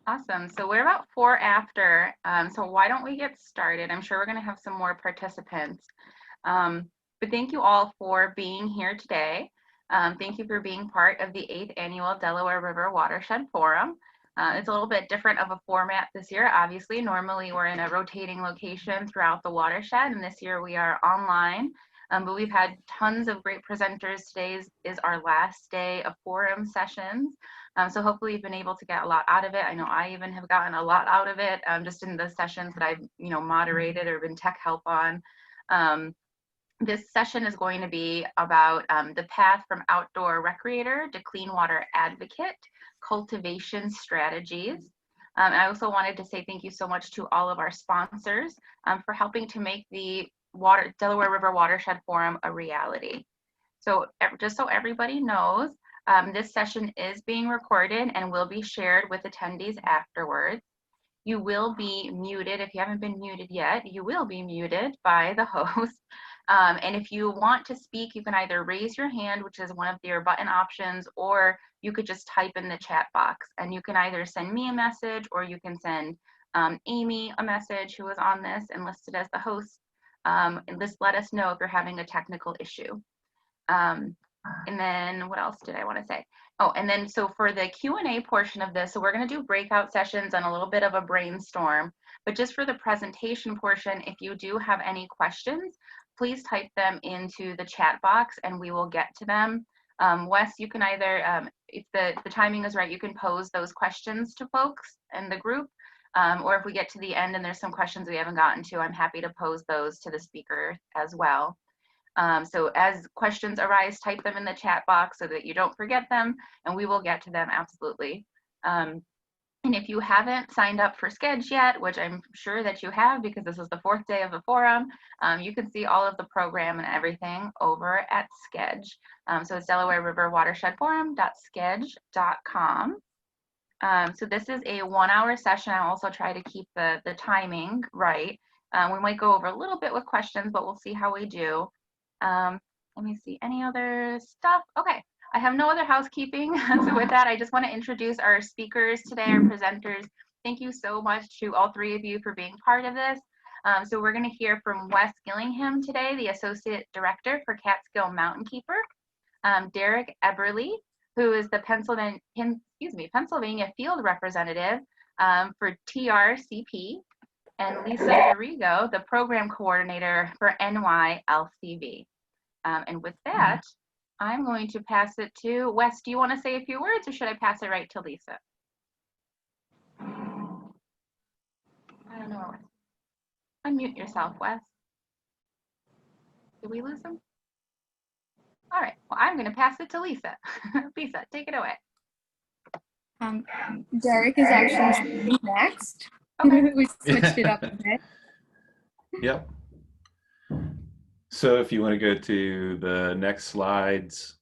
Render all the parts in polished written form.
Awesome. So we're about 4 after. So why don't we get started? I'm sure we're going to have some more participants. But thank you all for being here today. Thank you for being part of the 8th Annual Delaware River Watershed Forum. It's a little bit different of a format this year, obviously. Normally we're in a rotating location throughout the watershed, and this year we are online. But we've had tons of great presenters. Today is our last day of forum sessions. So hopefully you've been able to get a lot out of it. I know I even have gotten a lot out of it just in the sessions that I've moderated or been tech help on. This session is going to be about the path from outdoor recreator to clean water advocate, cultivation strategies. I also wanted to say thank you so much to all of our sponsors for helping to make the Delaware River Watershed Forum a reality. So just so everybody knows, this session is being recorded and will be shared with attendees afterwards. You will be muted. If you haven't been muted yet, you will be muted by the host. And if you want to speak, you can either raise your hand, which is one of your button options, or you could just type in the chat box. And you can either send me a message, or you can send Amy a message, who is on this and listed as the host, and just let us know if you're having a technical issue. And then what else did I want to say? Oh, and then so for the Q&A portion of this, so we're going to do breakout sessions and a little bit of a brainstorm, but just for the presentation portion, if you do have any questions, please type them into the chat box and we will get to them. Wes, you can either, if the timing is right, you can pose those questions to folks in the group, or if we get to the end and there's some questions we haven't gotten to, I'm happy to pose those to the speaker as well. So as questions arise, type them in the chat box so that you don't forget them, and we will get to them absolutely. And if you haven't signed up for Sketch yet, which I'm sure that you have because this is the 4th day of the forum, you can see all of the program and everything over at Sketch. So it's Delaware River Watershed Forum.sketch.com. So this is a 1-hour session. I'll also try to keep the timing right. We might go over a little bit with questions, but we'll see how we do. Let me see, any other stuff? Okay, I have no other housekeeping. So with that, I just want to introduce our speakers today, our presenters. Thank you so much to all 3 of you for being part of this. So we're going to hear from Wes Gillingham today, the Associate Director for Catskill Mountainkeeper, Derek Eberly, who is the Pennsylvania Field Representative for TRCP, and Lisa Darrigo, the Program Coordinator for NYLCV. And with that, I'm going to pass it to Wes. Do you want to say a few words, or should I pass it right to Lisa? I don't know. Unmute yourself, Wes. Did we lose him? All right. Well, I'm going to pass it to Lisa. Lisa, take it away. Derek is actually next. Okay. We switched it up a bit. Yep. So if you want to go to the next slides.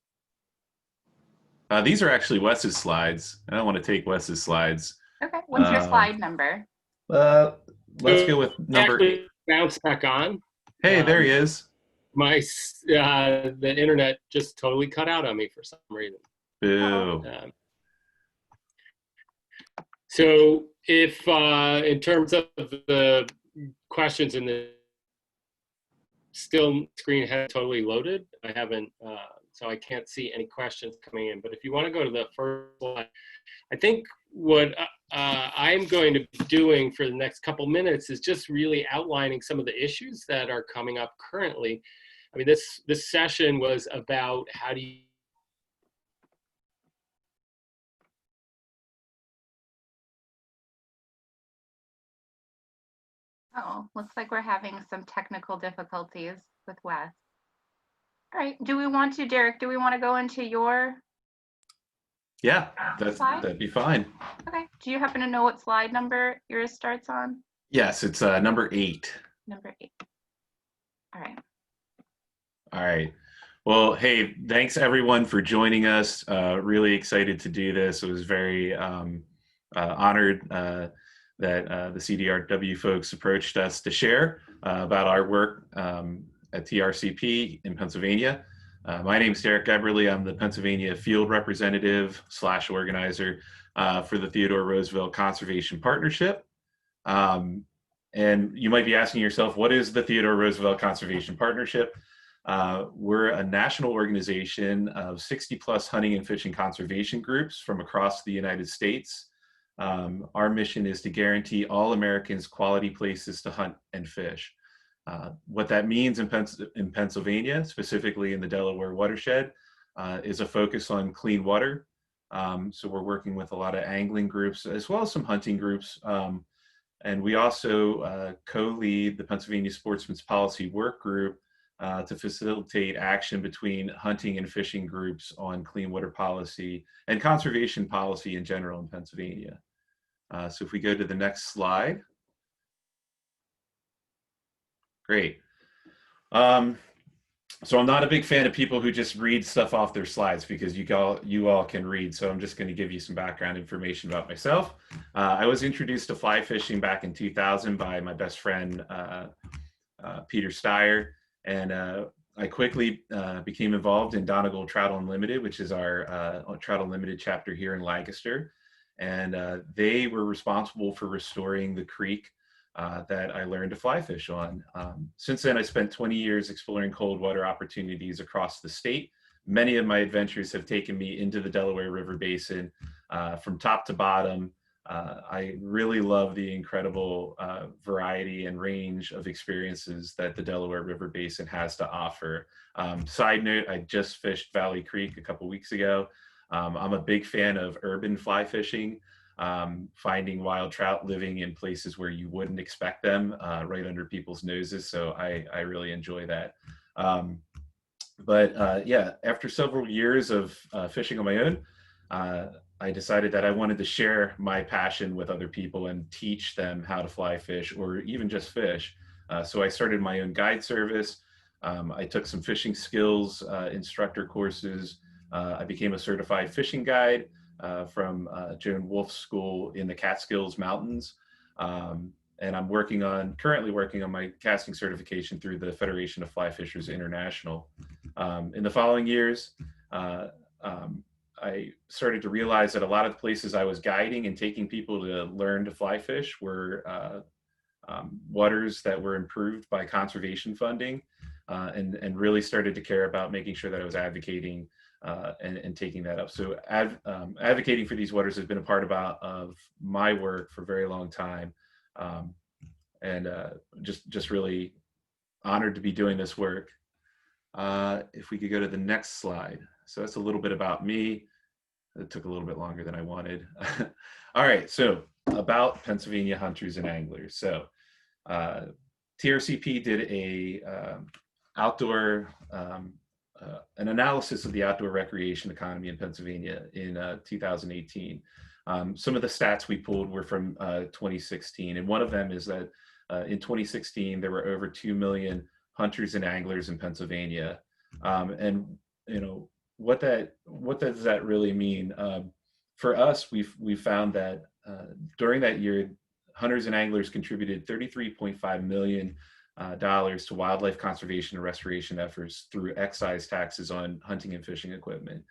These are actually Wes's slides. I don't want to take Wes's slides. Okay. What's your slide number? Let's go with number 8. Bounce back on. Hey, there he is. The internet just totally cut out on me for some reason. Boo. So if in terms of the questions in the still screen has totally loaded, I haven't, so I can't see any questions coming in. But if you want to go to the first slide, I think what I'm going to be doing for the next couple minutes is just really outlining some of the issues that are coming up currently. I mean, this session was about how do you Oh, looks like we're having some technical difficulties with Wes. All right, Derek, do we want to go into your Yeah, slide? that'd be fine. Okay, do you happen to know what slide number yours starts on? Yes, it's number 8. Number 8. All right. All right. Well, hey, thanks everyone for joining us. Really excited to do this. I was very honored that the CDRW folks approached us to share about our work at TRCP in Pennsylvania. My name is Derek Eberly. I'm the Pennsylvania Field Representative / organizer for the Theodore Roosevelt Conservation Partnership. And you might be asking yourself, what is the Theodore Roosevelt Conservation Partnership? We're a national organization of 60+ hunting and fishing conservation groups from across the United States. Our mission is to guarantee all Americans quality places to hunt and fish. What that means in Pennsylvania, specifically in the Delaware Watershed, is a focus on clean water. So we're working with a lot of angling groups as well as some hunting groups. And we also co-lead the Pennsylvania Sportsman's Policy Work Group to facilitate action between hunting and fishing groups on clean water policy and conservation policy in general in Pennsylvania. So if we go to the next slide. Great. So I'm not a big fan of people who just read stuff off their slides because you all can read. So I'm just going to give you some background information about myself. I was introduced to fly fishing back in 2000 by my best friend, Peter Steyer. And I quickly became involved in Donegal Trout Unlimited, which is our Trout Unlimited chapter here in Lancaster. And they were responsible for restoring the creek that I learned to fly fish on. Since then, I spent 20 years exploring cold water opportunities across the state. Many of my adventures have taken me into the Delaware River Basin from top to bottom. I really love the incredible variety and range of experiences that the Delaware River Basin has to offer. Side note, I just fished Valley Creek a couple weeks ago. I'm a big fan of urban fly fishing. Finding wild trout living in places where you wouldn't expect them, right under people's noses. So I really enjoy that. Yeah, after several years of fishing on my own, I decided that I wanted to share my passion with other people and teach them how to fly fish or even just fish. So I started my own guide service. I took some fishing skills instructor courses. I became a certified fishing guide from Joan Wolf's school in the Catskills Mountains. And I'm currently working on my casting certification through the Federation of Fly Fishers International. In the following years, I started to realize that a lot of the places I was guiding and taking people to learn to fly fish were waters that were improved by conservation funding, and really started to care about making sure that I was advocating and taking that up. So advocating for these waters has been a part of my work for a very long time, and just really honored to be doing this work. If we could go to the next slide. So that's a little bit about me. It took a little bit longer than I wanted. All right, so about Pennsylvania hunters and anglers. So TRCP did an analysis of the outdoor recreation economy in Pennsylvania in 2018. Some of the stats we pulled were from 2016, and one of them is that in 2016 there were over 2 million hunters and anglers in Pennsylvania. And you know, what does that really mean? For us, we found that during that year, hunters and anglers contributed $33.5 million to wildlife conservation and restoration efforts through excise taxes on hunting and fishing equipment.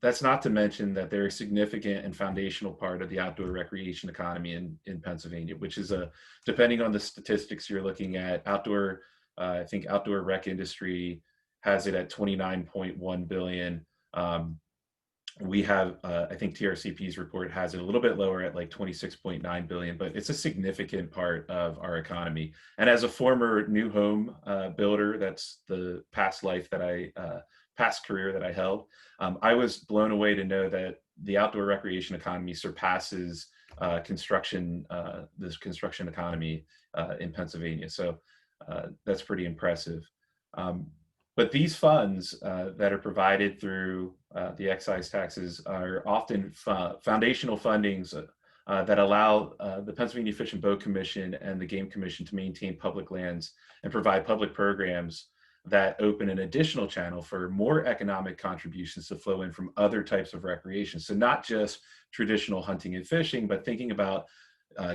That's not to mention that they're a significant and foundational part of the outdoor recreation economy in Pennsylvania, which is depending on the statistics you're looking at, I think outdoor rec industry has it at 29.1 billion. We have, I think TRCP's report has it a little bit lower at like 26.9 billion, but it's a significant part of our economy. And as a former new home builder, that's the past career that I held, I was blown away to know that the outdoor recreation economy surpasses this construction economy in Pennsylvania. So that's pretty impressive. But these funds that are provided through the excise taxes are often foundational fundings that allow the Pennsylvania Fish and Boat Commission and the Game Commission to maintain public lands and provide public programs that open an additional channel for more economic contributions to flow in from other types of recreation. So not just traditional hunting and fishing, but thinking about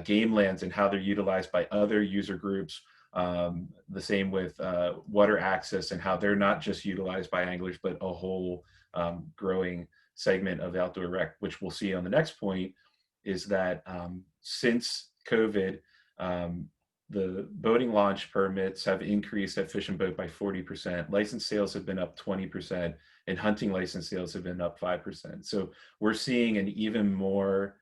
game lands and how they're utilized by other user groups. The same with water access and how they're not just utilized by anglers, but a whole growing segment of outdoor rec, which we'll see on the next point, is that since COVID, the boating launch permits have increased at Fish and Boat by 40%. License sales have been up 20%, and hunting license sales have been up 5%. So we're seeing an even more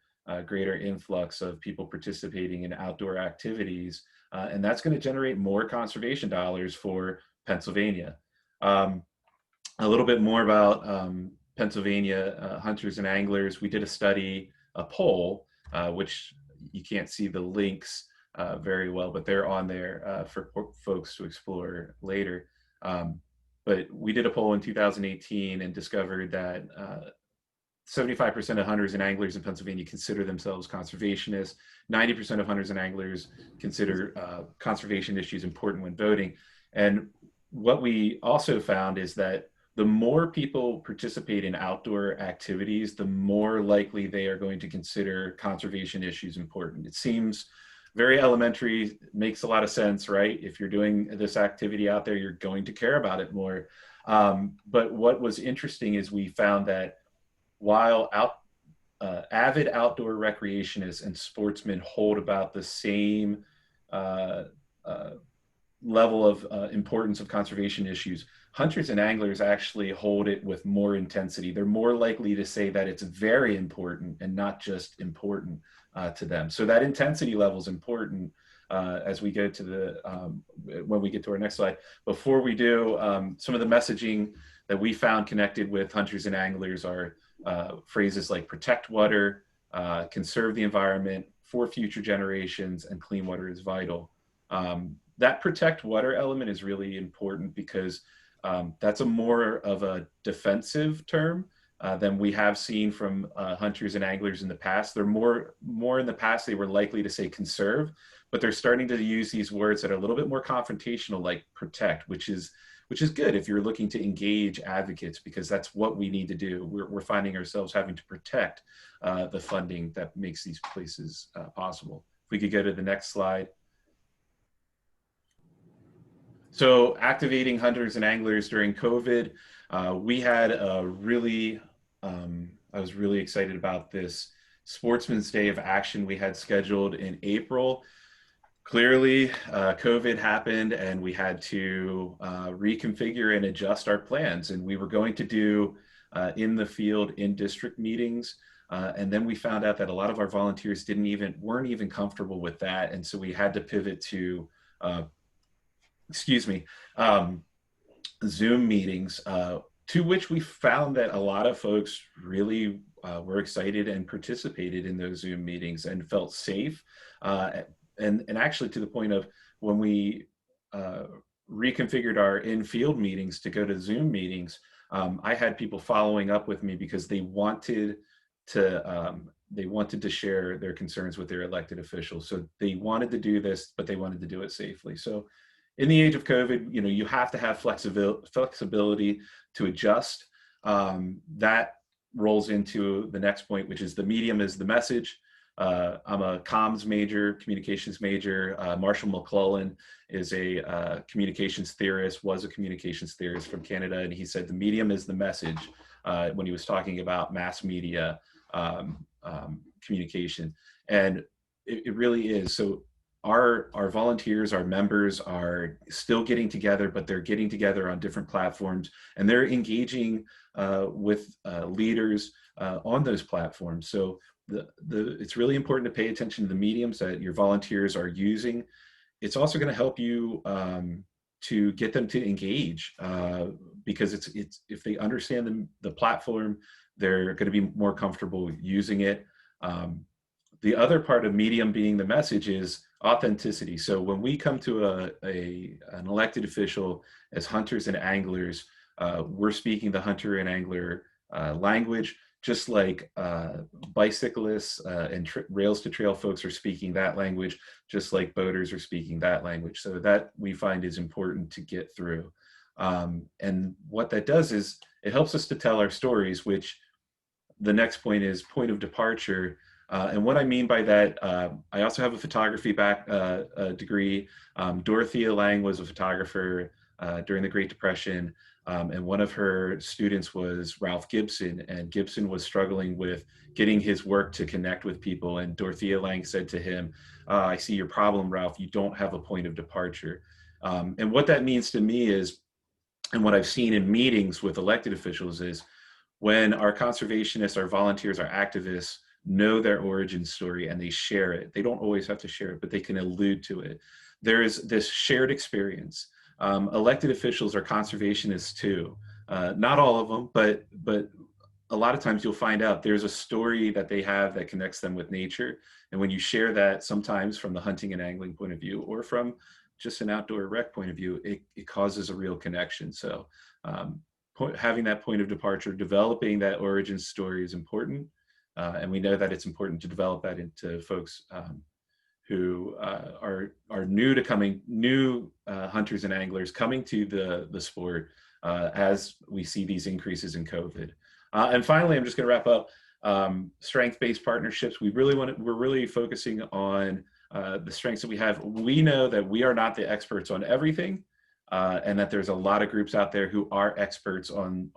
greater influx of people participating in outdoor activities, and that's going to generate more conservation dollars for Pennsylvania. A little bit more about Pennsylvania hunters and anglers. We did a study, a poll, which you can't see the links very well, but they're on there for folks to explore later. But we did a poll in 2018 and discovered that 75% of hunters and anglers in Pennsylvania consider themselves conservationists. 90% of hunters and anglers consider conservation issues important when voting. And what we also found is that the more people participate in outdoor activities, the more likely they are going to consider conservation issues important. It seems very elementary, makes a lot of sense, right? If you're doing this activity out there, you're going to care about it more. But what was interesting is we found that while avid outdoor recreationists and sportsmen hold about the same level of importance of conservation issues, hunters and anglers actually hold it with more intensity. They're more likely to say that it's very important and not just important to them. So that intensity level is important as we go to the, when we get to our next slide. Before we do, some of the messaging that we found connected with hunters and anglers are phrases like protect water, conserve the environment, for future generations, and clean water is vital. That protect water element is really important because that's a more of a defensive term than we have seen from hunters and anglers in the past. They're more in the past, they were likely to say conserve, but they're starting to use these words that are a little bit more confrontational, like protect, which is good if you're looking to engage advocates, because that's what we need to do. We're finding ourselves having to protect the funding that makes these places possible. If we could go to the next slide. So activating hunters and anglers during COVID, we had a really, I was really excited about this Sportsman's Day of Action we had scheduled in April. Clearly, COVID happened and we had to reconfigure and adjust our plans. And we were going to do in the field, in district meetings. And then we found out that a lot of our volunteers weren't even comfortable with that. And so we had to pivot to Zoom meetings, to which we found that a lot of folks really were excited and participated in those Zoom meetings and felt safe. And actually to the point of when we reconfigured our in-field meetings to go to Zoom meetings, I had people following up with me because they wanted to share their concerns with their elected officials. So they wanted to do this, but they wanted to do it safely. So in the age of COVID, you have to have flexibility to adjust. That rolls into the next point, which is the medium is the message. I'm a comms major, communications major. Marshall McClellan is a communications theorist, was a communications theorist from Canada, and he said the medium is the message when he was talking about mass media communication. And it really is. So our volunteers, our members are still getting together, but they're getting together on different platforms, and they're engaging with leaders on those platforms. So it's really important to pay attention to the mediums that your volunteers are using. It's also going to help you to get them to engage because it's if they understand the platform, they're going to be more comfortable using it. The other part of medium being the message is authenticity. So when we come to an elected official as hunters and anglers, we're speaking the hunter and angler language, just like bicyclists and rails to trail folks are speaking that language, just like boaters are speaking that language. So that we find is important to get through. And what that does is it helps us to tell our stories, which the next point is point of departure. And what I mean by that, I also have a photography degree. Dorothea Lange was a photographer during the Great Depression. And one of her students was Ralph Gibson, and Gibson was struggling with getting his work to connect with people. And Dorothea Lange said to him, I see your problem, Ralph, you don't have a point of departure. And what that means to me is, and what I've seen in meetings with elected officials is, when our conservationists, our volunteers, our activists know their origin story and they share it, they don't always have to share it, but they can allude to it. There is this shared experience. Elected officials are conservationists too. Not all of them, but a lot of times you'll find out there's a story that they have that connects them with nature. And when you share that, sometimes from the hunting and angling point of view, or from just an outdoor rec point of view, it causes a real connection. So having that point of departure, developing that origin story is important. And we know that it's important to develop that into folks who are new hunters and anglers coming to the sport as we see these increases in COVID. And finally, I'm just going to wrap up. Strength-based partnerships. We're really focusing on the strengths that we have. We know that we are not the experts on everything, and that there's a lot of groups out there who are experts on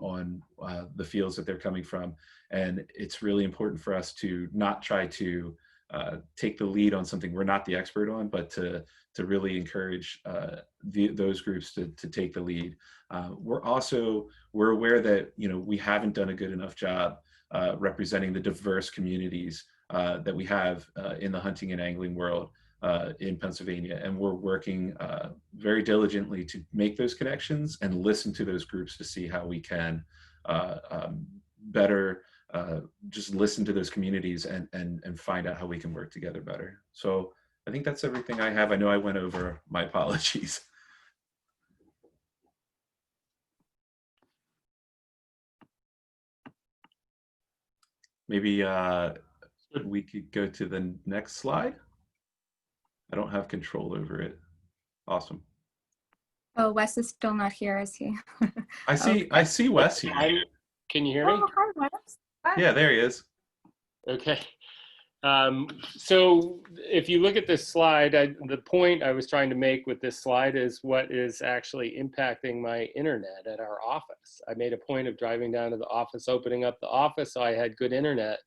the fields that they're coming from. And it's really important for us to not try to take the lead on something we're not the expert on, but to really encourage those groups to take the lead. We're aware that we haven't done a good enough job representing the diverse communities that we have in the hunting and angling world in Pennsylvania, and we're working very diligently to make those connections and listen to those groups to see how we can better just listen to those communities and find out how we can work together better. So I think that's everything I have. I know I went over. My apologies. Maybe we could go to the next slide. I don't have control over it. Awesome. Oh, Wes is still not here, is he? I see Wes here. Can you hear me? Oh, hi, Wes. Yeah, there he is. Okay. So if you look at this slide, the point I was trying to make with this slide is what is actually impacting my internet at our office. I made a point of driving down to the office, opening up the office so I had good internet.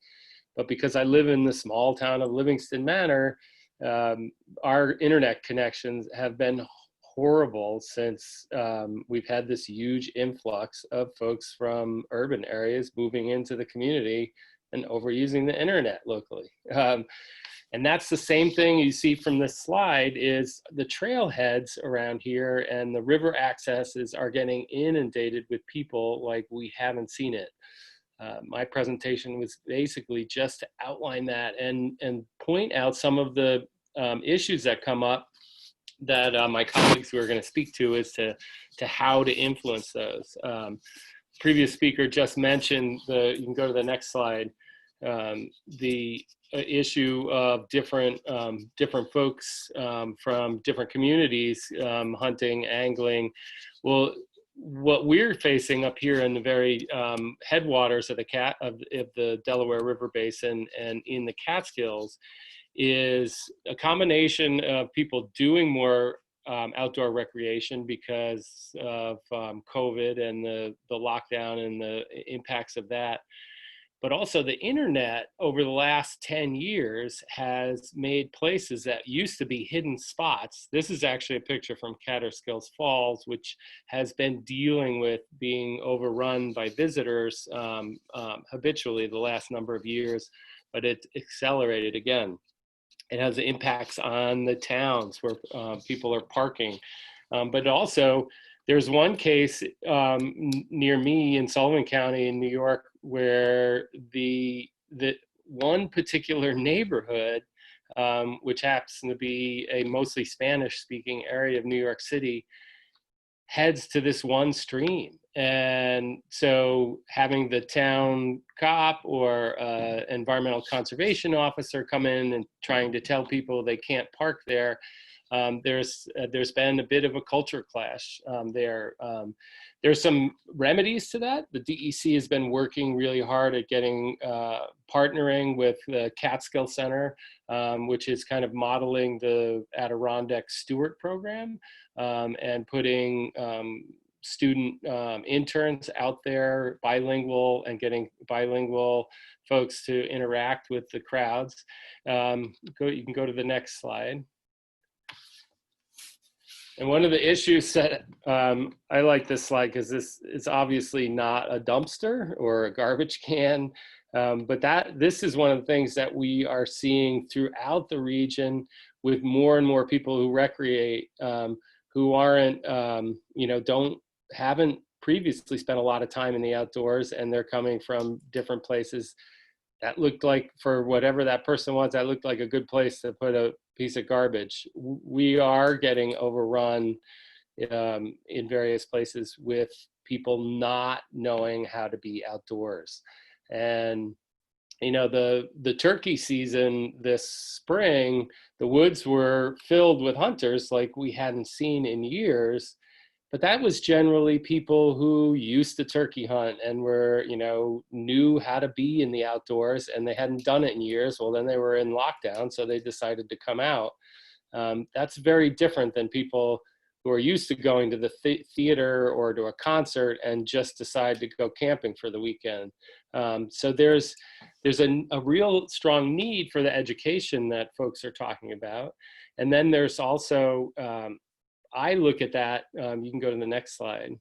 But because I live in the small town of Livingston Manor, our internet connections have been horrible since we've had this huge influx of folks from urban areas moving into the community and overusing the internet locally. And that's the same thing you see from this slide is the trailheads around here and the river accesses are getting inundated with people like we haven't seen it. My presentation was basically just to outline that and point out some of the issues that come up that my colleagues who are going to speak to is to how to influence those. Previous speaker just mentioned you can go to the next slide, the issue of different folks from different communities hunting, angling. Well, what we're facing up here in the very headwaters of the Delaware River Basin and in the Catskills is a combination of people doing more outdoor recreation because of COVID and the lockdown and the impacts of that. But also the internet over the last 10 years has made places that used to be hidden spots. This is actually a picture from Catskill Falls, which has been dealing with being overrun by visitors habitually the last number of years, but it's accelerated again. It has impacts on the towns where people are parking. But also, there's one case near me in Sullivan County in New York where the one particular neighborhood, which happens to be a mostly Spanish-speaking area of New York City, heads to this one stream. And so having the town cop or environmental conservation officer come in and trying to tell people they can't park there, there's been a bit of a culture clash there. There's some remedies to that. The DEC has been working really hard at getting partnering with the Catskill Center, which is kind of modeling the Adirondack Stewart program and putting student interns out there, bilingual, and getting bilingual folks to interact with the crowds. You can go to the next slide. And one of the issues that I like this slide because this is obviously not a dumpster or a garbage can, but this is one of the things that we are seeing throughout the region with more and more people who recreate, who aren't, haven't previously spent a lot of time in the outdoors, and they're coming from different places. That looked like, for whatever that person was, that looked like a good place to put a piece of garbage. We are getting overrun in various places with people not knowing how to be outdoors. And the turkey season this spring, the woods were filled with hunters like we hadn't seen in years. But that was generally people who used to turkey hunt and were, knew how to be in the outdoors, and they hadn't done it in years. Well, then they were in lockdown, so they decided to come out. That's very different than people who are used to going to the theater or to a concert and just decide to go camping for the weekend. So there's a real strong need for the education that folks are talking about. And then there's also, I look at that, you can go to the next slide.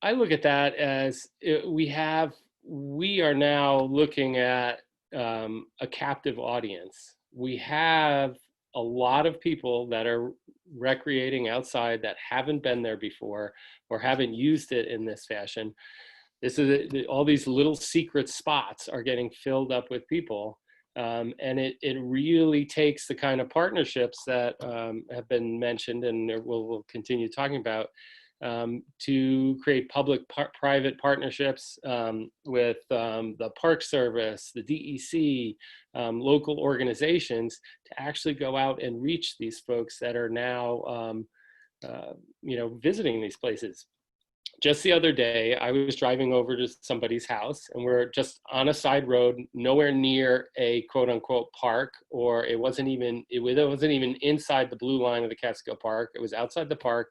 I look at that as we are now looking at a captive audience. We have a lot of people that are recreating outside that haven't been there before or haven't used it in this fashion. All these little secret spots are getting filled up with people. And it really takes the kind of partnerships that have been mentioned and we'll continue talking about to create public-private partnerships with the Park Service, the DEC, local organizations to actually go out and reach these folks that are now visiting these places. Just the other day, I was driving over to somebody's house, and we're just on a side road, nowhere near a quote-unquote park, or it wasn't even inside the blue line of the Catskill Park. It was outside the park,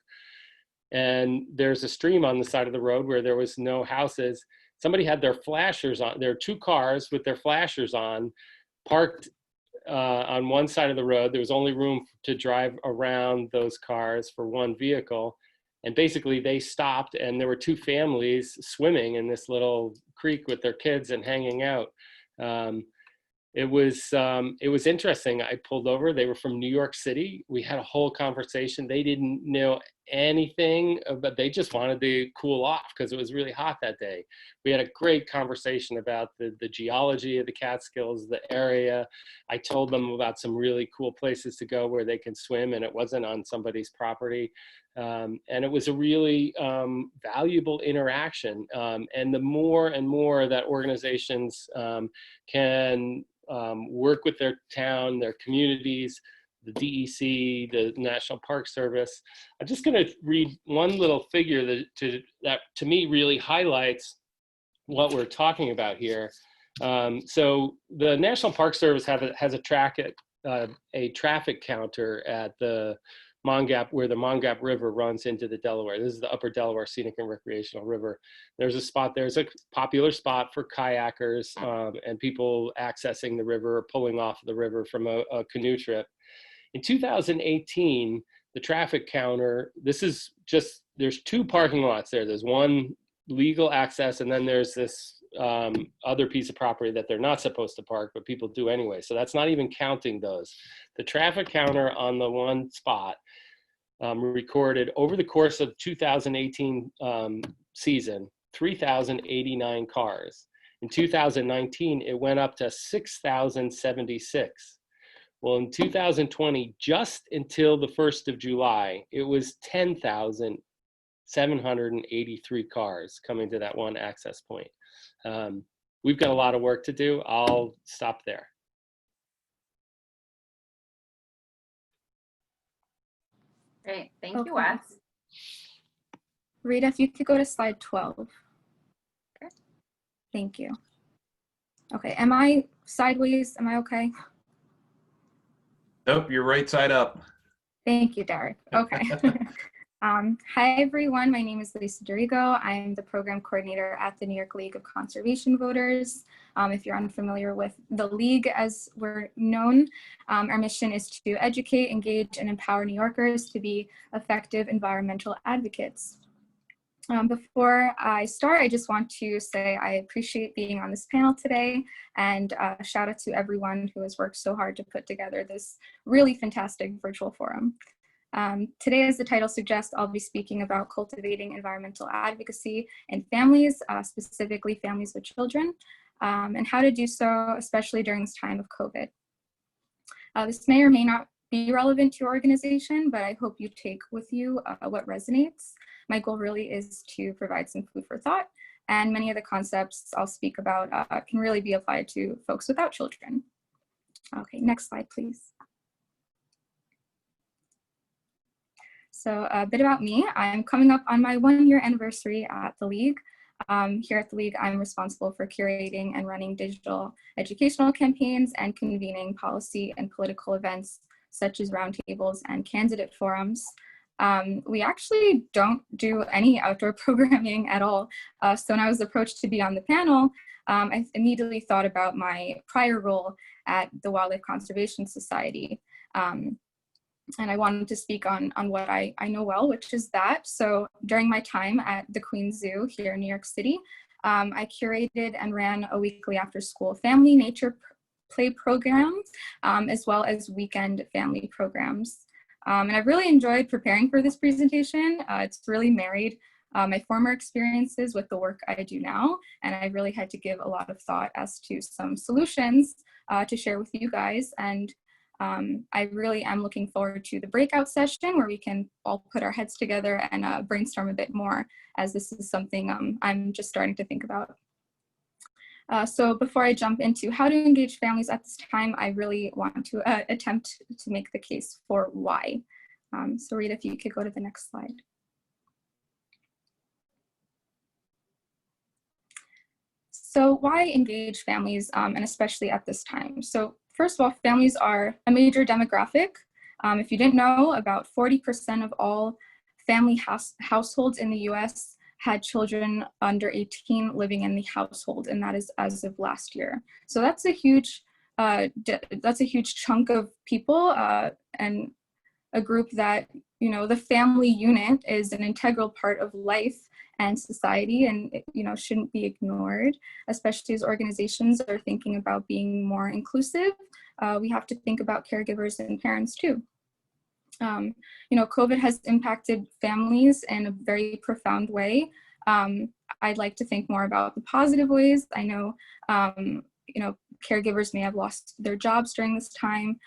and there's a stream on the side of the road where there was no houses. Somebody had their flashers on. There are two cars with their flashers on, parked on one side of the road. There was only room to drive around those cars for one vehicle. And basically they stopped, and there were two families swimming in this little creek with their kids and hanging out. It was interesting. I pulled over. They were from New York City. We had a whole conversation. They didn't know anything, but they just wanted to cool off because it was really hot that day. We had a great conversation about the geology of the Catskills, the area. I told them about some really cool places to go where they can swim, and it wasn't on somebody's property. And it was a really valuable interaction. And the more and more that organizations can work with their town, their communities, the DEC, the National Park Service. I'm just going to read one little figure that to me really highlights what we're talking about here. So the National Park Service has a traffic counter at the Mongap, where the Mongap River runs into the Delaware. This is the Upper Delaware Scenic and Recreational River. There's a popular spot for kayakers and people accessing the river or pulling off the river from a canoe trip. In 2018, the traffic counter, there's two parking lots there. There's one legal access, and then there's this other piece of property that they're not supposed to park, but people do anyway. So that's not even counting those. The traffic counter on the one spot recorded over the course of 2018 season, 3,089 cars. In 2019, it went up to 6,076. Well, in 2020, just until the 1st of July, it was 10,783 cars coming to that one access point. We've got a lot of work to do. I'll stop there. Great, thank you, Wes. Rita, if you could go to slide 12. Okay. Thank you. Okay, am I sideways? Am I okay? Nope, you're right side up. Thank you, Derek. Okay. Hi everyone, my name is Lisa Darrigo. I am the program coordinator at the New York League of Conservation Voters. If you're unfamiliar with the League as we're known, our mission is to educate, engage, and empower New Yorkers to be effective environmental advocates. Before I start, I just want to say I appreciate being on this panel today, and shout out to everyone who has worked so hard to put together this really fantastic virtual forum. Today, as the title suggests, I'll be speaking about cultivating environmental advocacy in families, specifically families with children, and how to do so, especially during this time of COVID. This may or may not be relevant to your organization, but I hope you take with you what resonates. My goal really is to provide some food for thought, and many of the concepts I'll speak about can really be applied to folks without children. Okay, next slide, please. So a bit about me. I'm coming up on my 1-year anniversary at the League. Here at the League, I'm responsible for curating and running digital educational campaigns and convening policy and political events such as roundtables and candidate forums. We actually don't do any outdoor programming at all. So when I was approached to be on the panel, I immediately thought about my prior role at the Wildlife Conservation Society. And I wanted to speak on what I know well, which is that. So during my time at the Queens Zoo here in New York City, I curated and ran a weekly after-school family nature play program, as well as weekend family programs. And I've really enjoyed preparing for this presentation. It's really married my former experiences with the work I do now, and I really had to give a lot of thought as to some solutions to share with you guys. And I really am looking forward to the breakout session where we can all put our heads together and brainstorm a bit more, as this is something I'm just starting to think about. So before I jump into how to engage families at this time, I really want to attempt to make the case for why. So Rita, if you could go to the next slide. So why engage families, and especially at this time? So first of all, families are a major demographic. If you didn't know, about 40% of all family households in the US had children under 18 living in the household, and that is as of last year. So that's a huge chunk of people, and a group that, you know, the family unit is an integral part of life and society, and shouldn't be ignored, especially as organizations are thinking about being more inclusive. We have to think about caregivers and parents too. COVID has impacted families in a very profound way. I'd like to think more about the positive ways. I know, caregivers may have lost their jobs during this time.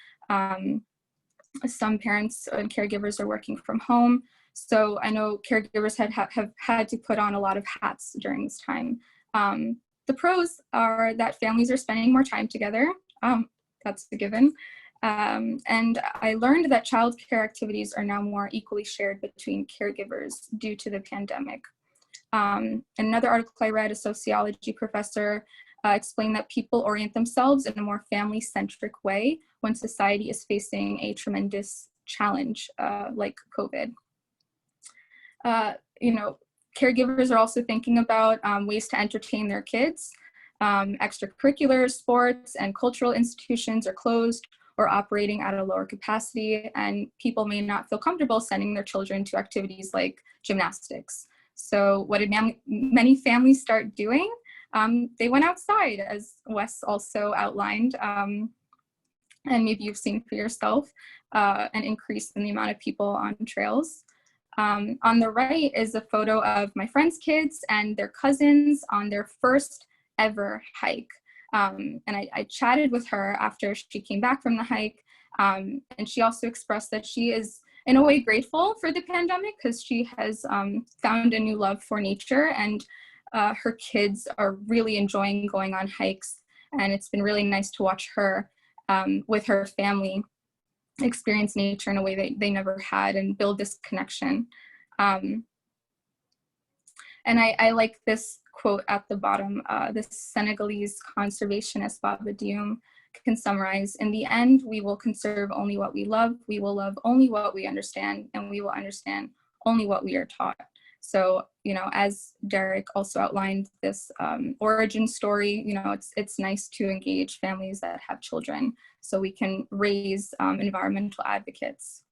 Some parents and caregivers are working from home. So I know caregivers have had to put on a lot of hats during this time. The pros are that families are spending more time together. That's a given. And I learned that childcare activities are now more equally shared between caregivers due to the pandemic. In another article I read, a sociology professor explained that people orient themselves in a more family-centric way when society is facing a tremendous challenge like COVID. Caregivers are also thinking about ways to entertain their kids. Extracurricular sports and cultural institutions are closed or operating at a lower capacity, and people may not feel comfortable sending their children to activities like gymnastics. So what did many families start doing? They went outside, as Wes also outlined, and maybe you've seen for yourself an increase in the amount of people on trails. On the right is a photo of my friend's kids and their cousins on their first ever hike. And I chatted with her after she came back from the hike, and she also expressed that she is in a way grateful for the pandemic because she has found a new love for nature, and her kids are really enjoying going on hikes, and it's been really nice to watch her with her family experience nature in a way that they never had and build this connection. And I like this quote at the bottom. This Senegalese conservationist Baba Dioum can summarize: in the end, we will conserve only what we love will love only what we understand, and we will understand only what we are taught. So, you know, as Derek also outlined this origin story, you know, it's nice to engage families that have children so we can raise environmental advocates.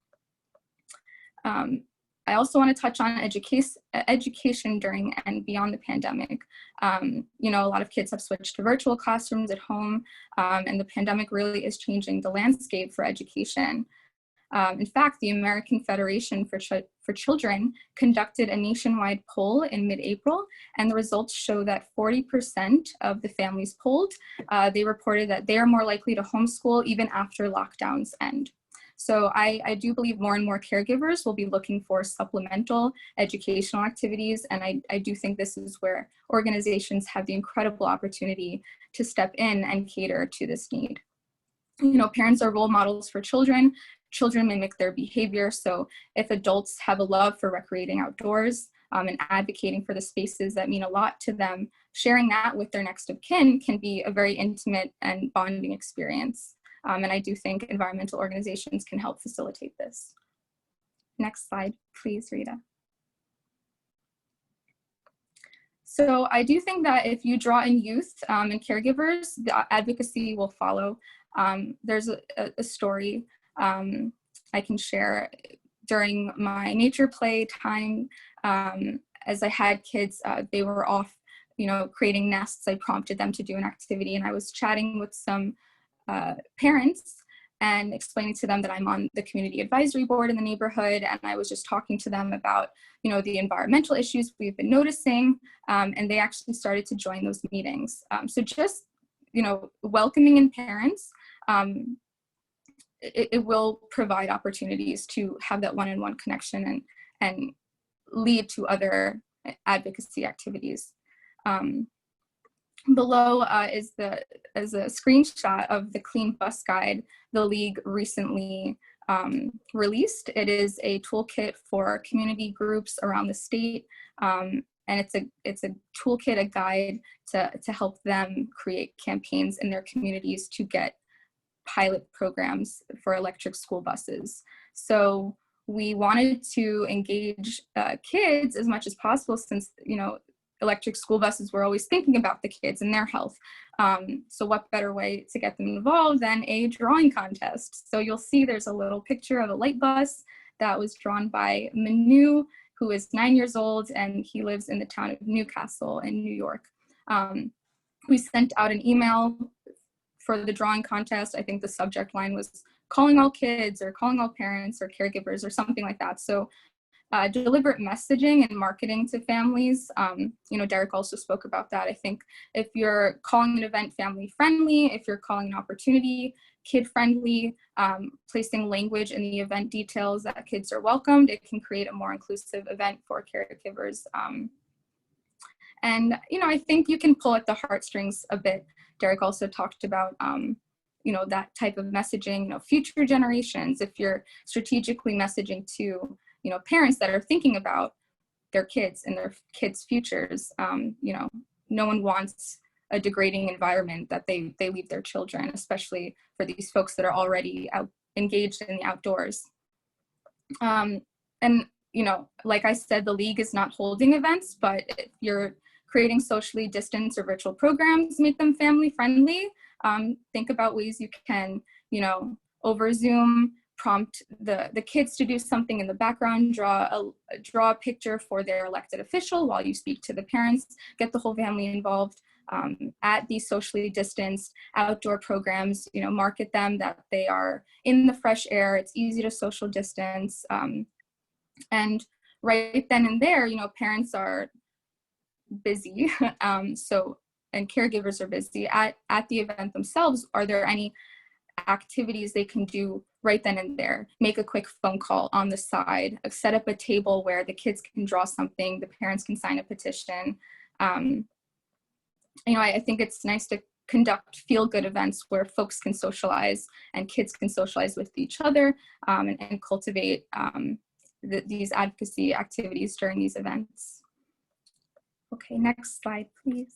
I also want to touch on education during and beyond the pandemic. You know, a lot of kids have switched to virtual classrooms at home, and the pandemic really is changing the landscape for education. In fact, the American Federation for Children conducted a nationwide poll in mid-April, and the results show that 40% of the families polled, they reported that they are more likely to homeschool even after lockdowns end. So I do believe more and more caregivers will be looking for supplemental educational activities, and I do think this is where organizations have the incredible opportunity to step in and cater to this need. You know, parents are role models for children. Children mimic their behavior. So if adults have a love for recreating outdoors and advocating for the spaces that mean a lot to them, sharing that with their next of kin can be a very intimate and bonding experience. And I do think environmental organizations can help facilitate this. Next slide, please, Rita. So I do think that if you draw in youth and caregivers, the advocacy will follow. There's a story I can share during my nature play time. As I had kids, they were off, you know, creating nests. I prompted them to do an activity, and I was chatting with some parents and explaining to them that I'm on the community advisory board in the neighborhood, and I was just talking to them about, you know, the environmental issues we've been noticing, and they actually started to join those meetings. So just, you know, welcoming in parents, it will provide opportunities to have that one-on-one connection and lead to other advocacy activities. Below is a screenshot of the Clean Bus Guide the League recently released. It is a toolkit for community groups around the state, and it's a toolkit, a guide to help them create campaigns in their communities to get pilot programs for electric school buses. So we wanted to engage kids as much as possible, since, you know, electric school buses were always thinking about the kids and their health. So what better way to get them involved than a drawing contest? So you'll see there's a little picture of a light bus that was drawn by Manu, who is 9 years old, and he lives in the town of Newcastle in New York. We sent out an email for the drawing contest. I think the subject line was calling all kids or calling all parents or caregivers or something like that. So deliberate messaging and marketing to families. You know, Derek also spoke about that. I think if you're calling an event family friendly, if you're calling an opportunity kid friendly, placing language in the event details that kids are welcomed, it can create a more inclusive event for caregivers. And, you know, I think you can pull at the heartstrings a bit. Derek also talked about, you know, that type of messaging, you know, future generations. If you're strategically messaging to, you know, parents that are thinking about their kids and their kids' futures, you know, no one wants a degrading environment that they leave their children, especially for these folks that are already engaged in the outdoors. And, you know, like I said, the League is not holding events, but if you're creating socially distanced or virtual programs, make them family friendly. Think about ways you can, you know, over Zoom, prompt the kids to do something in the background, draw a picture for their elected official while you speak to the parents, get the whole family involved. At these socially distanced outdoor programs, you know, market them that they are in the fresh air, it's easy to social distance. And right then and there, you know, parents are busy, and caregivers are busy. At the event themselves, are there any activities they can do right then and there? Make a quick phone call on the side, set up a table where the kids can draw something, the parents can sign a petition. You know, I think it's nice to conduct feel-good events where folks can socialize and kids can socialize with each other, and cultivate these advocacy activities during these events. Okay, next slide, please.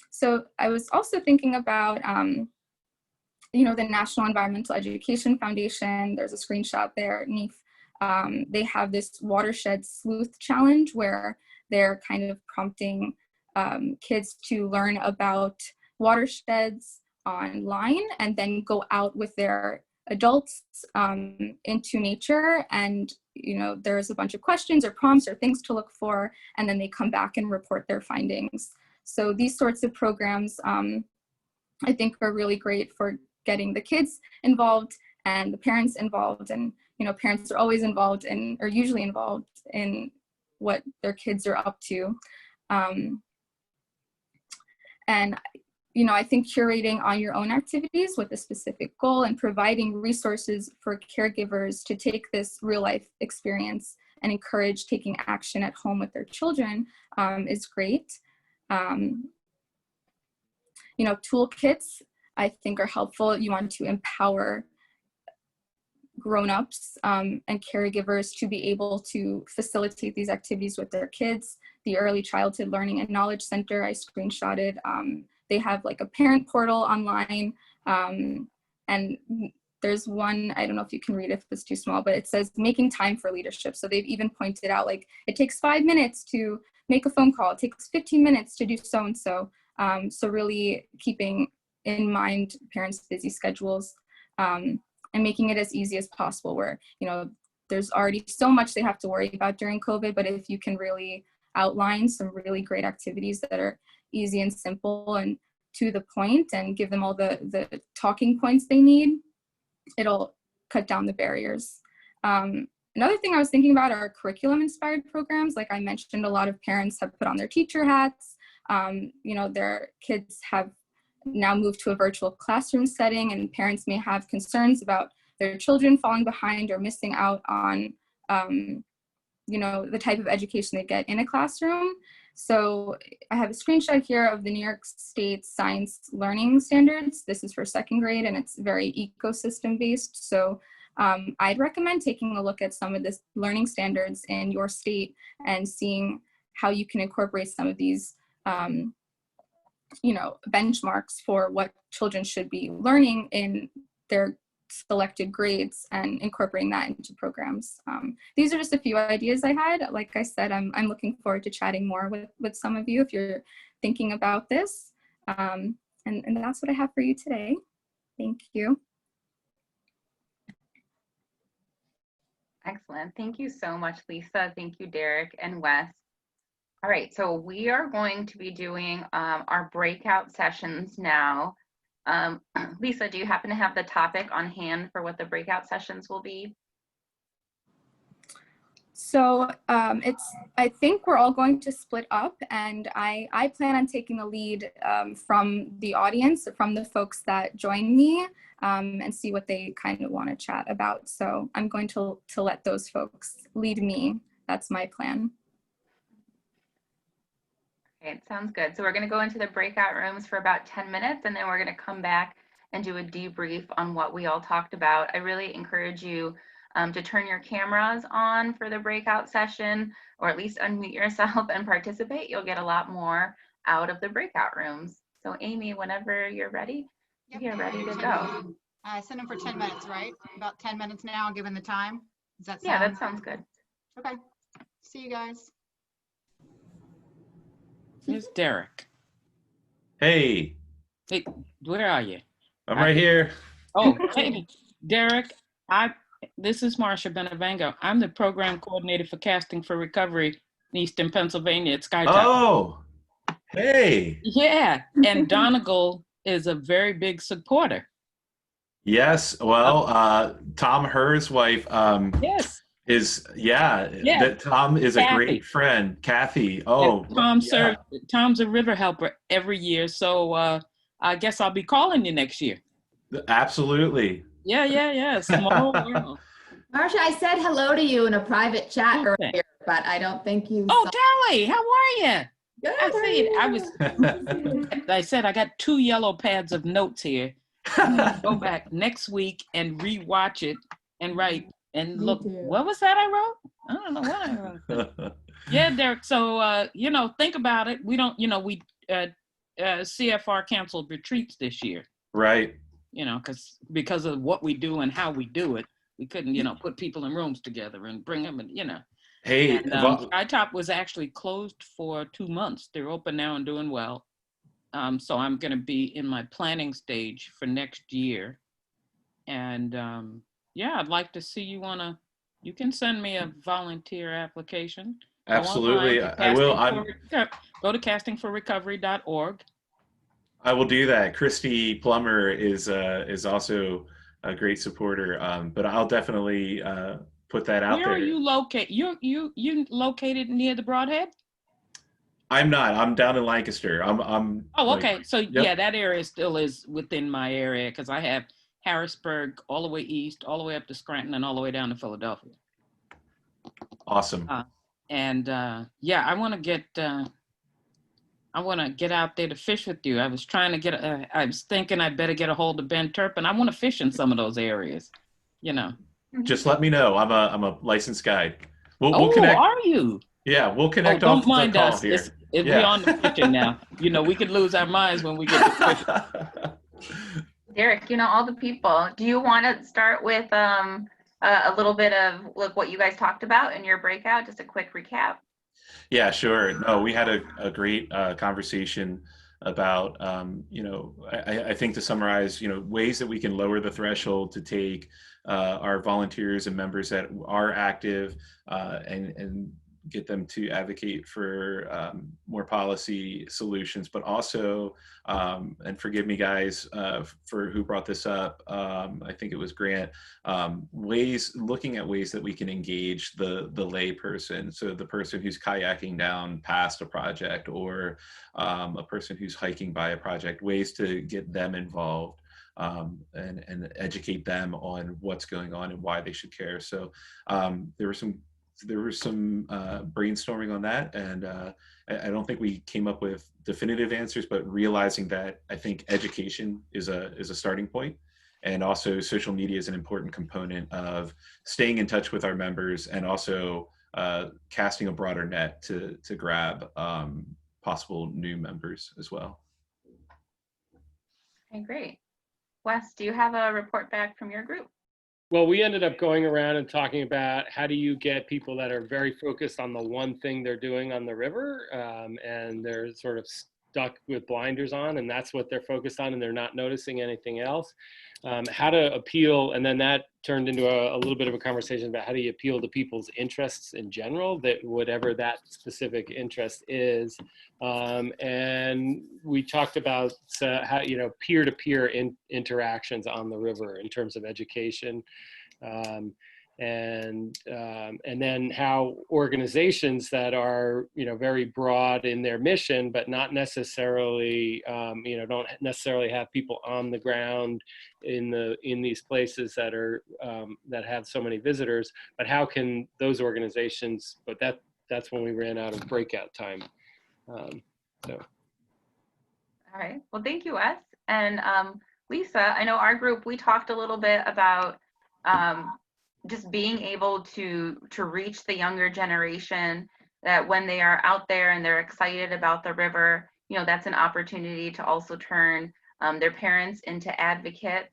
So I was also thinking about, you know, the National Environmental Education Foundation. There's a screenshot there, NEEF. They have this Watershed sleuth challenge where they're kind of prompting kids to learn about watersheds online and then go out with their adults into nature, and there's a bunch of questions or prompts or things to look for, and then they come back and report their findings. So these sorts of programs I think are really great for getting the kids involved and the parents involved, and parents are always involved in, or usually involved in, what their kids are up to. And I think curating on your own activities with a specific goal and providing resources for caregivers to take this real life experience and encourage taking action at home with their children is great. Toolkits I think are helpful. You want to empower grown-ups and caregivers to be able to facilitate these activities with their kids. The Early Childhood Learning and Knowledge Center I screenshotted. They have like a parent portal online, and there's one, I don't know if you can read if it's too small, but it says making time for leadership. So they've even pointed out, like, it takes 5 minutes to make a phone call. It takes 15 minutes to do so-and-so. So really keeping in mind parents' busy schedules and making it as easy as possible, where, there's already so much they have to worry about during COVID, but if you can really outline some really great activities that are easy and simple and to the point and give them all the talking points they need, it'll cut down the barriers. Another thing I was thinking about are curriculum-inspired programs. Like I mentioned, a lot of parents have put on their teacher hats. Their kids have now moved to a virtual classroom setting, and parents may have concerns about their children falling behind or missing out on, the type of education they get in a classroom. So I have a screenshot here of the New York State Science Learning Standards. This is for second grade, and it's very ecosystem based. So I'd recommend taking a look at some of the learning standards in your state and seeing how you can incorporate some of these benchmarks for what children should be learning in their selected grades and incorporating that into programs. These are just a few ideas I had. Like I said, I'm looking forward to chatting more with some of you if you're thinking about this. And that's what I have for you today. Thank you. Excellent. Thank you so much, Lisa. Thank you, Derek and Wes. All right, so we are going to be doing our breakout sessions now. Lisa, do you happen to have the topic on hand for what the breakout sessions will be? So I think we're all going to split up, and I plan on taking the lead from the audience, from the folks that join me, and see what they kind of want to chat about. So I'm going to let those folks lead me. That's my plan. Okay, it sounds good. So we're going to go into the breakout rooms for about 10 minutes, and then we're going to come back and do a debrief on what we all talked about. I really encourage you to turn your cameras on for the breakout session, or at least unmute yourself and participate. You'll get a lot more out of the breakout rooms. So Amy, whenever you're ready, you're ready to go. I sent them for 10 minutes, right? About 10 minutes now, given the time. Does that sound? Yeah, that sounds good. Okay. See you guys. Here's Derek. Hey, Hey, where are you? I'm right here. Oh, hey, Derek. This is Marsha Benavengo. I'm the program coordinator for Casting for Recovery in Eastern Pennsylvania at Sky Tower. Oh, hey. Yeah, and Donegal is a very big supporter. Yes, well, Tom Herr's wife Yes. that Tom is Kathy. a great friend. Kathy. Oh, Yes, Tom's a river helper every year, so I guess I'll be calling you next year. Absolutely. Yeah. Small world. Marsha, I said hello to you in a private chat Okay. earlier, but I don't think you Oh, saw. Tally, how are you? Good, I see it. how are you? I said I got 2 yellow pads of notes here. I'm gonna go back next week and rewatch it and write and Me look. too. What was that I wrote? I don't know what I wrote. Yeah, Derek. So think about it. We don't. We CFR canceled retreats this year. Right. Because of what we do and how we do it. We couldn't, you know, put people in rooms together and bring them, and you know. Hey, And Skytop was actually closed for 2 months. They're open now and doing well. So I'm going to be in my planning stage for next year. And yeah, I'd like to see you you can send me a volunteer application. absolutely, Go online I will. go to castingforrecovery.org. I will do that. Christy Plummer is also a great supporter, but I'll definitely put that out there. Where are you located? You located near the Broadhead? I'm not. I'm down in Lancaster. I'm. Oh, okay. Like, So yep. yeah, that area still is within my area because I have Harrisburg all the way east, all the way up to Scranton, and all the way down to Philadelphia. Awesome. Yeah, I want to get out there to fish with you. I was trying to I was thinking I'd better get a hold of Ben Turpin. I want to fish in some of those areas, you know. Just let me know. I'm a licensed guide. We'll connect. Are you? Yeah, we'll connect don't off mind the call us. here. It's beyond the fishing now. You know, we could lose our minds when we get to fishing. Derek, you know all the people. Do you want to start with a little bit of like what you guys talked about in your breakout? Just a quick recap. Yeah, sure. No, we had a great conversation about, you know, I think to summarize, you know, ways that we can lower the threshold to take our volunteers and members that are active and get them to advocate for more policy solutions, but also, and forgive me guys for who brought this up, I think it was Grant, looking at ways that we can engage the lay person. So the person who's kayaking down past a project or a person who's hiking by a project, ways to get them involved. And educate them on what's going on and why they should care. So there was some brainstorming on that, and I don't think we came up with definitive answers, but realizing that I think education is a starting point, and also social media is an important component of staying in touch with our members, and also casting a broader net to grab possible new members as well. Okay, great. Wes, do you have a report back from your group? Well, we ended up going around and talking about how do you get people that are very focused on the one thing they're doing on the river, and they're sort of stuck with blinders on, and that's what they're focused on, and they're not noticing anything else. How to appeal, and then that turned into a little bit of a conversation about how do you appeal to people's interests in general, that whatever that specific interest is. And we talked about how, you know, peer-to-peer interactions on the river in terms of education. And then how organizations that are, you know, very broad in their mission, but not necessarily, you know, don't necessarily have people on the ground in these places that are that have so many visitors. But how can those organizations? But that's when we ran out of breakout time. So. All right. Well, thank you, Wes. And Lisa, I know our group, we talked a little bit about just being able to reach the younger generation, that when they are out there and they're excited about the river, you know, that's an opportunity to also turn their parents into advocates.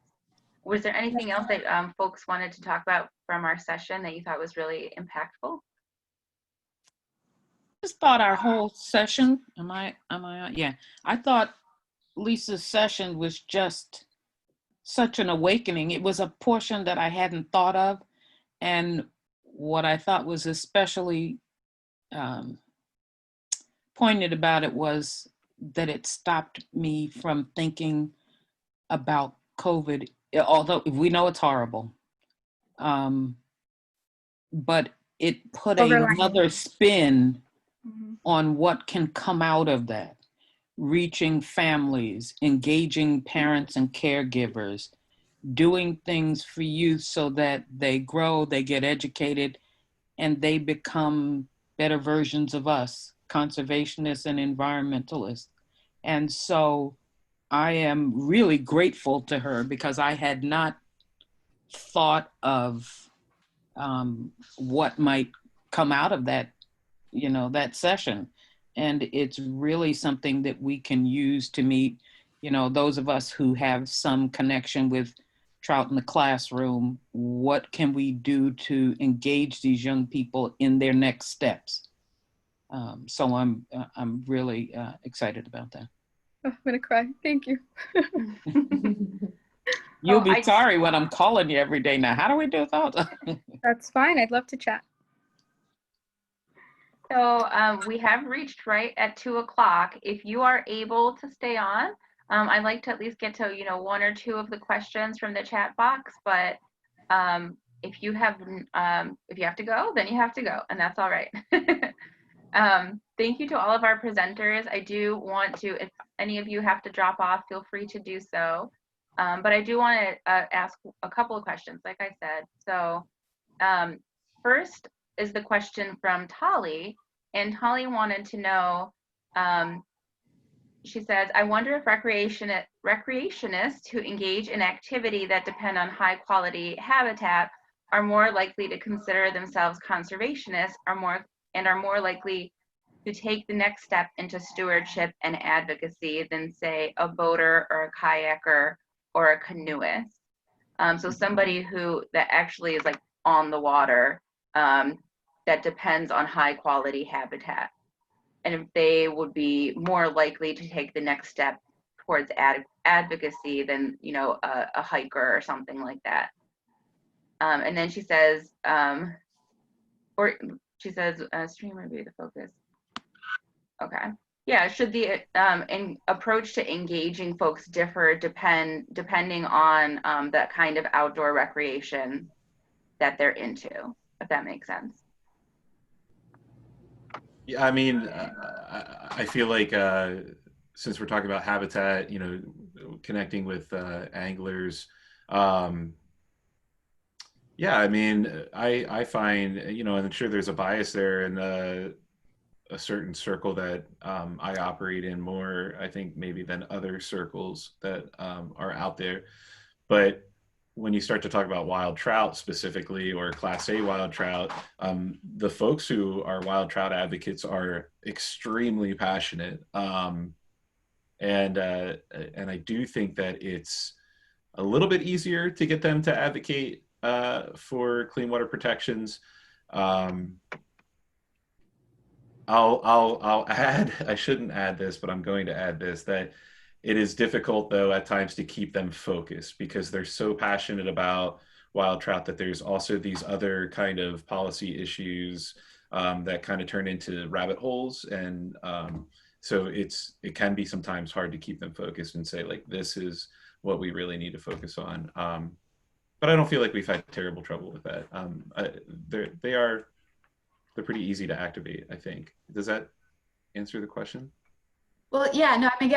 Was there anything else that folks wanted to talk about from our session that you thought was really impactful? Just thought our whole session, am I on? Yeah, I thought Lisa's session was just such an awakening. It was a portion that I hadn't thought of. And what I thought was especially poignant about it was that it stopped me from thinking about COVID, although we know it's horrible. But it put another spin on what can come out of that. Reaching families, engaging parents and caregivers, doing things for youth so that they grow, they get educated, and they become better versions of us, conservationists and environmentalists. And so I am really grateful to her because I had not thought of what might come out of that, you know, that session. And it's really something that we can use to meet, you know, those of us who have some connection with trout in the classroom. What can we do to engage these young people in their next steps? So I'm really excited about that. Oh, I'm gonna cry. Thank you. You'll be sorry when I'm calling you every day now. How do we do that? That's fine. I'd love to chat. So we have reached right at 2 o'clock. If you are able to stay on, I'd like to at least get to, one or two of the questions from the chat box. But if you have to go, then you have to go, and that's all right. Thank you to all of our presenters. I do want to, if any of you have to drop off, feel free to do so. But I do want to ask a couple of questions, like I said. So first is the question from Tali, and Tali wanted to know, she says, I wonder if recreationists who engage in activity that depend on high quality habitat are more likely to consider themselves conservationists are more likely to take the next step into stewardship and advocacy than, say, a boater or a kayaker or a canoeist. So somebody that actually is like on the water, that depends on high quality habitat, and if they would be more likely to take the next step towards advocacy than, a hiker or something like that. And then she says, stream would be the focus. Okay. Yeah, should the approach to engaging folks differ depending on that kind of outdoor recreation that they're into, if that makes sense? Yeah, I mean, I feel like since we're talking about habitat, connecting with anglers, yeah, I mean, I find, and I'm sure there's a bias there in a certain circle that I operate in more, I think, maybe than other circles that are out there. But when you start to talk about wild trout specifically, or Class A wild trout, the folks who are wild trout advocates are extremely passionate. And I do think that it's a little bit easier to get them to advocate for clean water protections. I'll add, I shouldn't add this, but I'm going to add this, that it is difficult though at times to keep them focused because they're so passionate about wild trout that there's also these other kind of policy issues that kind of turn into rabbit holes. And so it can be sometimes hard to keep them focused and say, like, this is what we really need to focus on. But I don't feel like we've had terrible trouble with that. They're pretty easy to activate, I think. Does that answer the question? Well, yeah, no, I mean,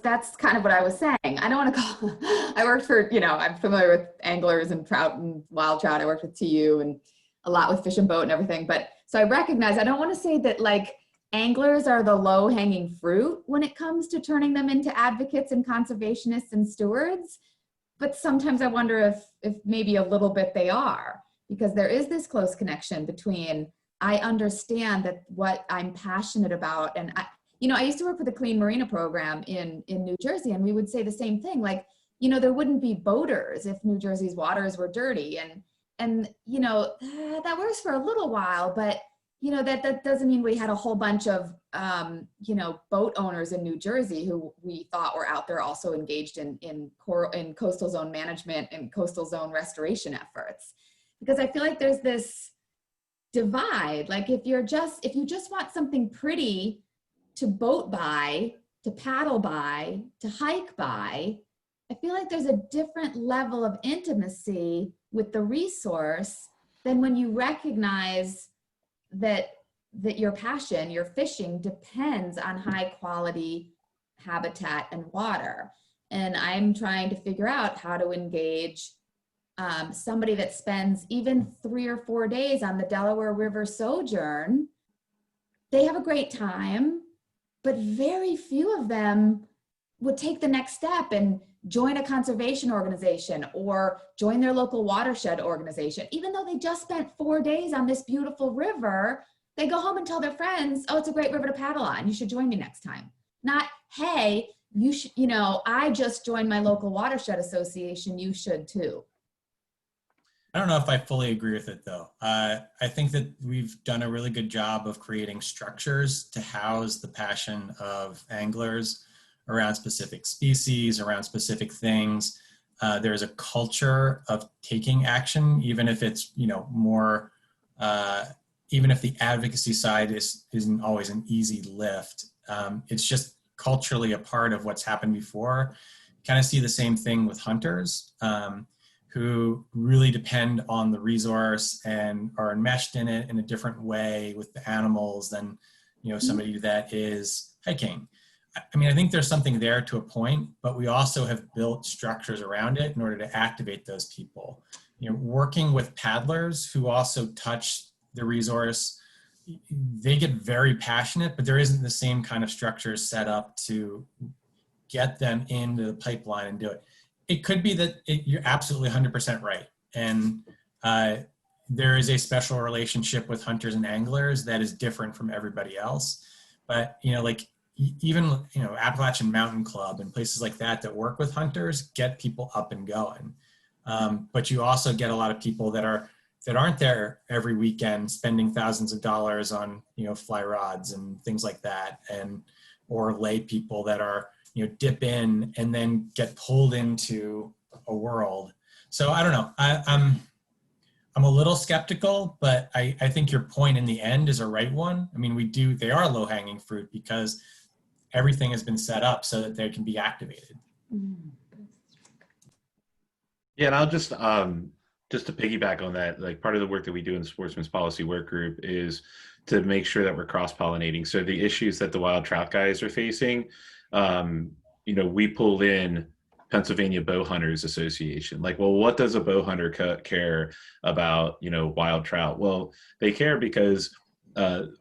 that's kind of what I was saying. I don't want to call, I worked for, I'm familiar with anglers and trout and wild trout. I worked with TU and a lot with fish and boat and everything. But so I recognize, I don't want to say that like anglers are the low hanging fruit when it comes to turning them into advocates and conservationists and stewards. But sometimes I wonder if maybe a little bit they are, because there is this close connection between, I understand that what I'm passionate about, and I used to work with the Clean Marina program in New Jersey, and we would say the same thing, like, there wouldn't be boaters if New Jersey's waters were dirty, and that works for a little while, but that doesn't mean we had a whole bunch of boat owners in New Jersey who we thought were out there also engaged in coastal zone management and coastal zone restoration efforts, because I feel like there's this divide. Like if you just want something pretty to boat by, to paddle by, to hike by, I feel like there's a different level of intimacy with the resource than when you recognize that your passion, your fishing, depends on high quality habitat and water. And I'm trying to figure out how to engage somebody that spends even 3 or 4 days on the Delaware River sojourn. They have a great time, but very few of them would take the next step and join a conservation organization or join their local watershed organization. Even though they just spent 4 days on this beautiful river, they go home and tell their friends, oh, it's a great river to paddle on. You should join me next time. Not, hey, you should, you know, I just joined my local watershed association, you should too. I don't know if I fully agree with it though. I think that we've done a really good job of creating structures to house the passion of anglers around specific species, around specific things. There's a culture of taking action, even if it's, you know, more, even if the advocacy side isn't always an easy lift. It's just culturally a part of what's happened before. Kind of see the same thing with hunters. Who really depend on the resource and are enmeshed in it in a different way with the animals than, you know, somebody that is hiking. I mean, I think there's something there to a point, but we also have built structures around it in order to activate those people. You know, working with paddlers who also touch the resource, they get very passionate, but there isn't the same kind of structures set up to get them into the pipeline and do it. It could be that you're absolutely 100% right. And there is a special relationship with hunters and anglers that is different from everybody else. But, you know, like even, you know, Appalachian Mountain Club and places like that that work with hunters get people up and going. But you also get a lot of people that aren't there every weekend spending thousands of dollars on, you know, fly rods and things like that. And, or lay people that are, you know, dip in and then get pulled into a world. So I don't know, I'm a little skeptical, but I think your point in the end is a right one. I mean, they are low hanging fruit because everything has been set up so that they can be activated. Yeah, and I'll just to piggyback on that, like part of the work that we do in the Sportsman's Policy Work Group is to make sure that we're cross-pollinating. So the issues that the wild trout guys are facing, you know, we pull in Pennsylvania Bow Hunters Association. Like, well, what does a bow hunter care about, you know, wild trout? Well, they care because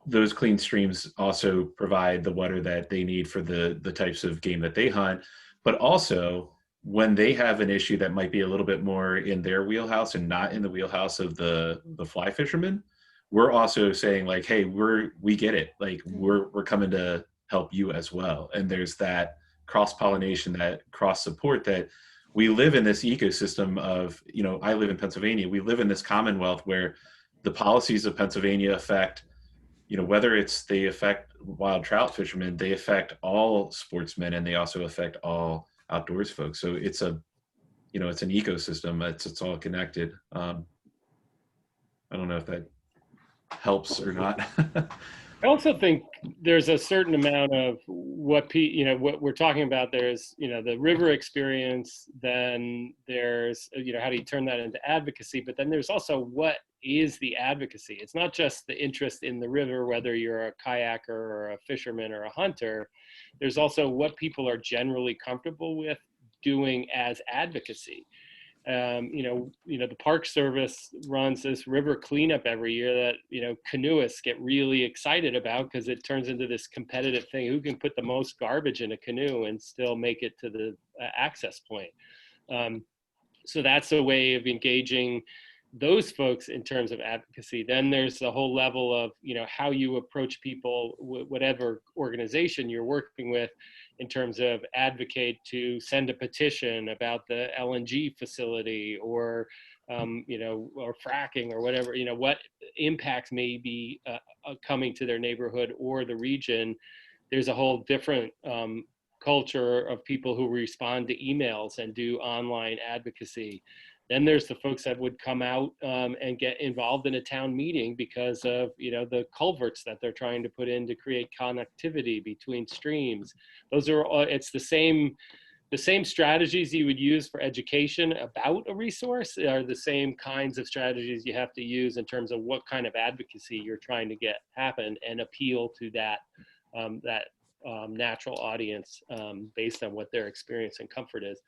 those clean streams also provide the water that they need for the types of game that they hunt. But also, when they have an issue that might be a little bit more in their wheelhouse and not in the wheelhouse of the fly fishermen, we're also saying like, hey, we get it. Like we're coming to help you as well. And there's that cross-pollination, that cross-support, that we live in this ecosystem of, you know, I live in Pennsylvania. We live in this commonwealth where the policies of Pennsylvania affect, you know, whether they affect wild trout fishermen, they affect all sportsmen, and they also affect all outdoors folks. So it's you know, it's an ecosystem. It's all connected. I don't know if that helps or not. I also think there's a certain amount of what we're talking about. There's, you know, the river experience, then there's, you know, how do you turn that into advocacy? But then there's also what is the advocacy? It's not just the interest in the river, whether you're a kayaker or a fisherman or a hunter. There's also what people are generally comfortable with doing as advocacy. You know, the Park Service runs this river cleanup every year that, you know, canoeists get really excited about because it turns into this competitive thing. Who can put the most garbage in a canoe and still make it to the access point? So that's a way of engaging those folks in terms of advocacy. Then there's the whole level of, you know, how you approach people, whatever organization you're working with, in terms of advocate to send a petition about the LNG facility or, you know, or fracking or whatever, you know, what impacts may be coming to their neighborhood or the region. There's a whole different culture of people who respond to emails and do online advocacy. Then there's the folks that would come out and get involved in a town meeting because of, you know, the culverts that they're trying to put in to create connectivity between streams. Those are all, it's the same strategies you would use for education about a resource are the same kinds of strategies you have to use in terms of what kind of advocacy you're trying to get happen and appeal to that natural audience based on what their experience and comfort is.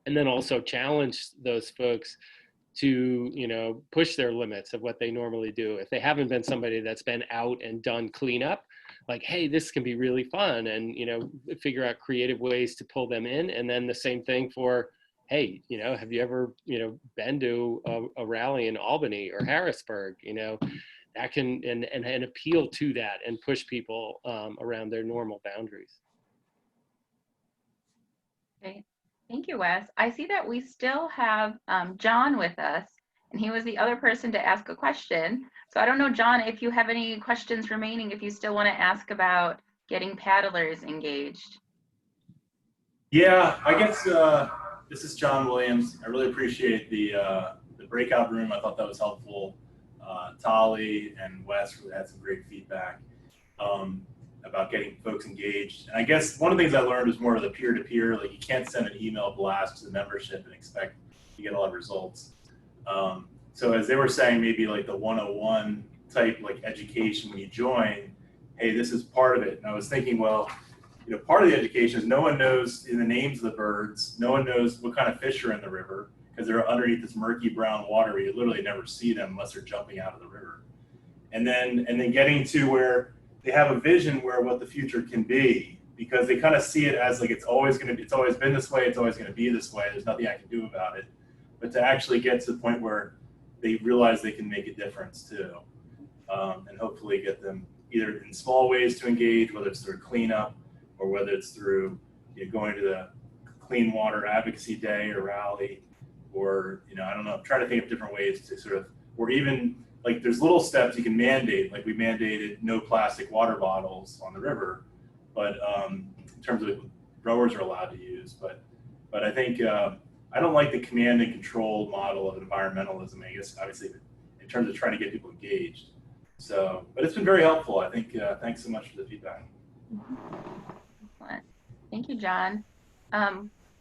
And then also challenge those folks to, you know, push their limits of what they normally do. If they haven't been somebody that's been out and done cleanup, like, hey, this can be really fun, and, you know, figure out creative ways to pull them in. And then the same thing for, hey, you know, have you ever, you know, been to a rally in Albany or Harrisburg? You know, that can and appeal to that and push people around their normal boundaries. Okay, thank you, Wes. I see that we still have John with us, and he was the other person to ask a question. So I don't know, John, if you have any questions remaining, if you still want to ask about getting paddlers engaged. Yeah, I guess this is John Williams. I really appreciate the breakout room. I thought that was helpful. Tali and Wes really had some great feedback about getting folks engaged. And I guess one of the things I learned was more of the peer-to-peer. Like, you can't send an email blast to the membership and expect to get a lot of results. So as they were saying, maybe like the 101 type like education when you join, hey, this is part of it. And I was thinking, well, you know, part of the education is no one knows in the names of the birds. No one knows what kind of fish are in the river because they're underneath this murky brown water where you literally never see them unless they're jumping out of the river. And then getting to where they have a vision where what the future can be, because they kind of see it as like it's always been this way, it's always going to be this way, there's nothing I can do about it. But to actually get to the point where they realize they can make a difference too, and hopefully get them either in small ways to engage, whether it's through cleanup or whether it's through, you know, going to the Clean Water Advocacy Day or rally, or, you know, I don't know, I'm trying to think of different ways to sort of, or even like there's little steps you can mandate, like we mandated no plastic water bottles on the river, but in terms of rowers are allowed to use, but I think I don't like the command and control model of environmentalism, I guess, obviously, in terms of trying to get people engaged. So, but it's been very helpful. I think, thanks so much for the feedback. Excellent. Thank you, John.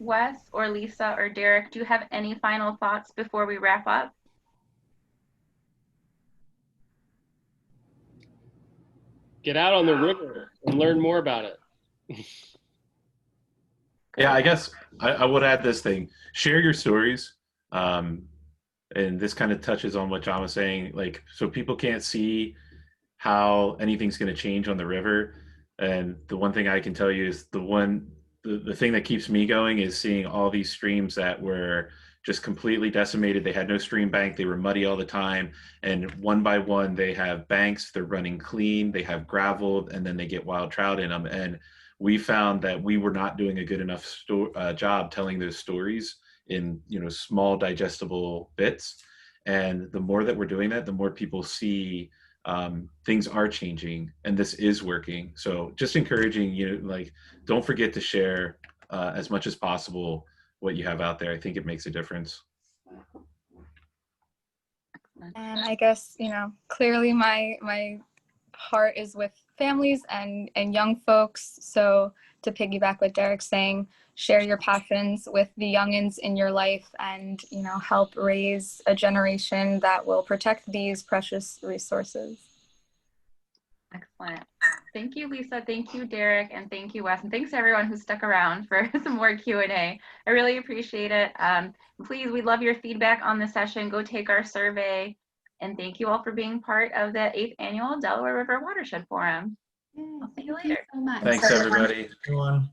Wes or Lisa or Derek, do you have any final thoughts before we wrap up? Get out on the river and learn more about it. Yeah, I guess I would add this thing. Share your stories. And this kind of touches on what John was saying. Like, so people can't see how anything's going to change on the river. And the one thing I can tell you is the thing that keeps me going is seeing all these streams that were just completely decimated. They had no stream bank. They were muddy all the time. And one by one, they have banks. They're running clean. They have gravel, and then they get wild trout in them. And we found that we were not doing a good enough job telling those stories in, you know, small digestible bits. And the more that we're doing that, the more people see things are changing and this is working. So just encouraging you, like, don't forget to share as much as possible what you have out there. I think it makes a difference. And I guess, you know, clearly my heart is with families and young folks. So to piggyback what Derek's saying, share your passions with the youngins in your life and, you know, help raise a generation that will protect these precious resources. Excellent. Thank you, Lisa. Thank you, Derek. And thank you, Wes. And thanks to everyone who stuck around for some more Q&A. I really appreciate it. Please, we love your feedback on the session. Go take our survey. And thank you all for being part of the 8th Annual Delaware River Watershed Forum. I'll see you later. Thank you so much. Thanks, everybody. Everyone.